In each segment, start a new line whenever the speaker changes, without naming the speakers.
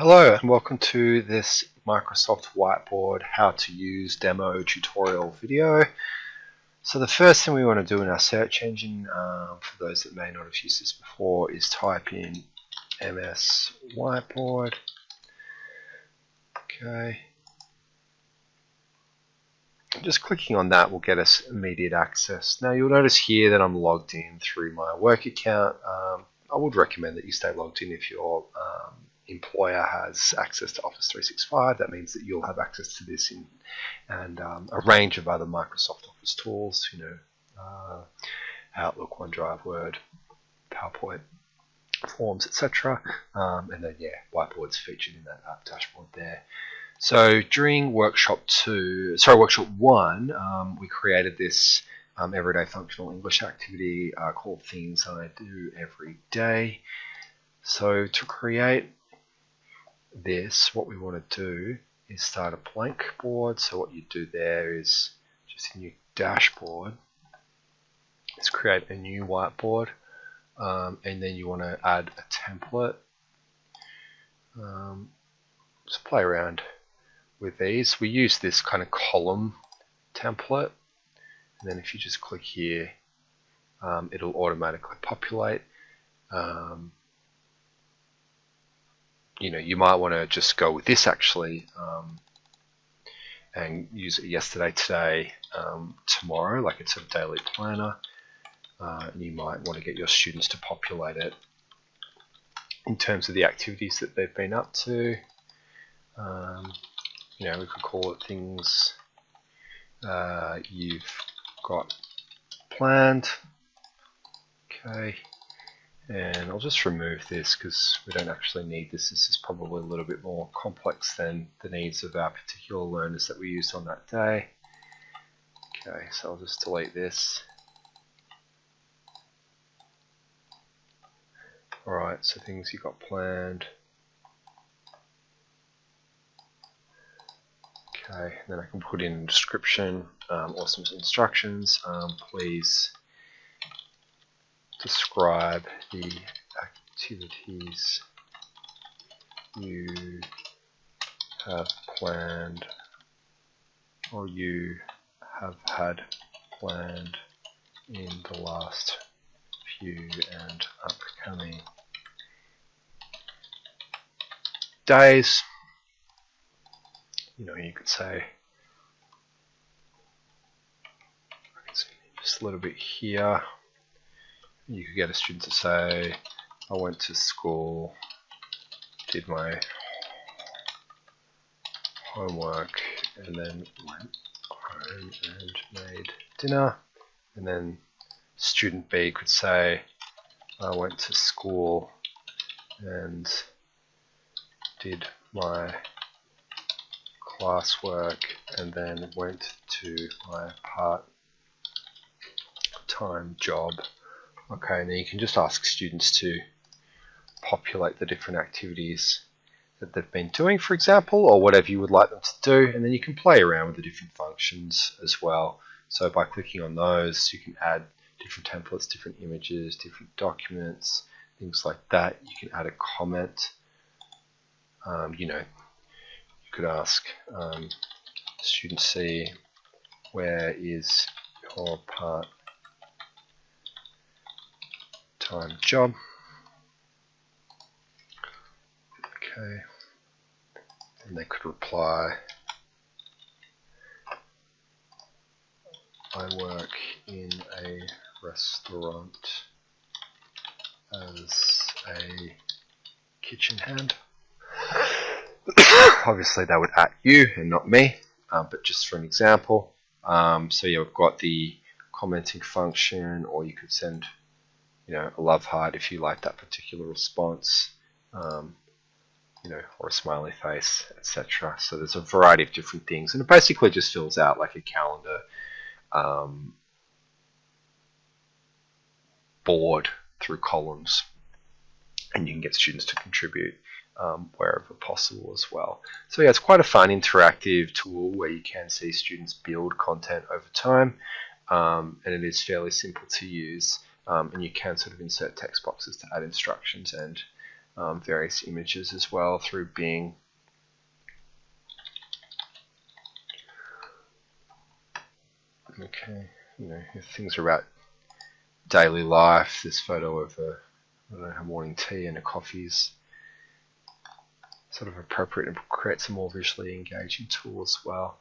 Hello and welcome to this Microsoft Whiteboard how to use demo tutorial video. So the first thing we want to do in our search engine, for those that may not have used this before, is type in MS Whiteboard. Okay. Just clicking on that will get us immediate access. Now you'll notice here that I'm logged in through my work account. I would recommend that you stay logged in if your employer has access to Office 365. That means that you'll have access to this and a range of other Microsoft Office tools, Outlook, OneDrive, Word, PowerPoint, Forms, etc. And then Whiteboard's featured in that app dashboard there. So during workshop 1, we created this everyday functional English activity called Things I Do Every Day. So to create this, what we want to do is start a blank board. So what you do there is just in your dashboard is create a new whiteboard, and then you want to add a template. Just play around with these. We use this kind of column template, and then if you just click here, it'll automatically populate. You might want to just go with this actually, and use it yesterday, today, tomorrow, like it's a daily planner. And you might want to get your students to populate it in terms of the activities that they've been up to. We could call it things you've got planned. Okay. And I'll just remove this because we don't actually need this. This is probably a little bit more complex than the needs of our particular learners that we used on that day. Okay, so I'll just delete this. Alright, so things you got planned. Okay, then I can put in a description or some instructions. Please describe the activities you have planned or you have had planned in the last few and upcoming days. You could say, I can see just a little bit here. You could get a student to say, I went to school, did my homework, and then went home and made dinner. And then student B could say, I went to school and did my classwork and then went to my part-time job. Okay, and then you can just ask students to populate the different activities that they've been doing, for example, or whatever you would like them to do, and then you can play around with the different functions as well. So by clicking on those, you can add different templates, different images, different documents, things like that. You can add a comment. You could ask student C, where is your part-time job? Okay, and they could reply, I work in a restaurant as a kitchen hand. Obviously they would at you and not me, but just for an example. So we've got the commenting function, or you could send a love heart if you like that particular response, or a smiley face, etc. So there's a variety of different things, and it basically just fills out like a calendar board through columns, and you can get students to contribute wherever possible as well. So it's quite a fun interactive tool where you can see students build content over time, and it is fairly simple to use, and you can sort of insert text boxes to add instructions and various images as well through Bing. Okay, you know, if things are about daily life, this photo of her morning tea and a coffee is sort of appropriate and creates a more visually engaging tool as well.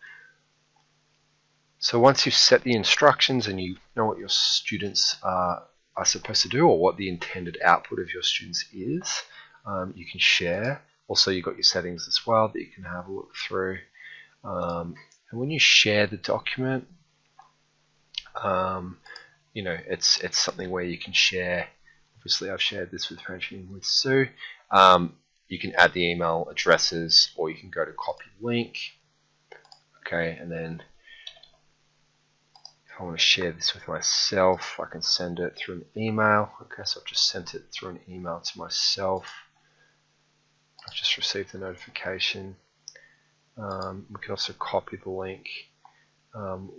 So once you've set the instructions and you know what your students are supposed to do, or what the intended output of your students is, you can share. Also, you've got your settings as well that you can have a look through. And when you share the document, you know, it's something where you can share. Obviously, I've shared this with Parenting with Sue. You can add the email addresses, or you can go to copy link. Okay, and then if I want to share this with myself, I can send it through an email. Okay, so I've just sent it through an email to myself. I've just received the notification. We can also copy the link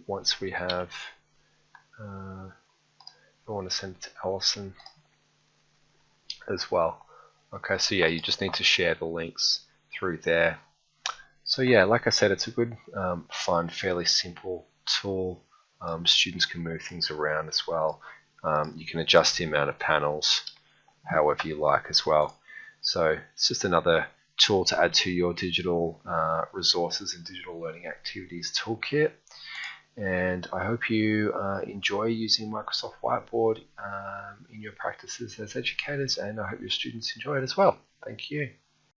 once we have. I want to send it to Alison as well. Okay, so yeah, you just need to share the links through there. So yeah, like I said, it's a good, fun, fairly simple tool. Students can move things around as well. You can adjust the amount of panels however you like as well. So it's just another tool to add to your digital resources and digital learning activities toolkit. And I hope you enjoy using Microsoft Whiteboard in your practices as educators, and I hope your students enjoy it as well. Thank you.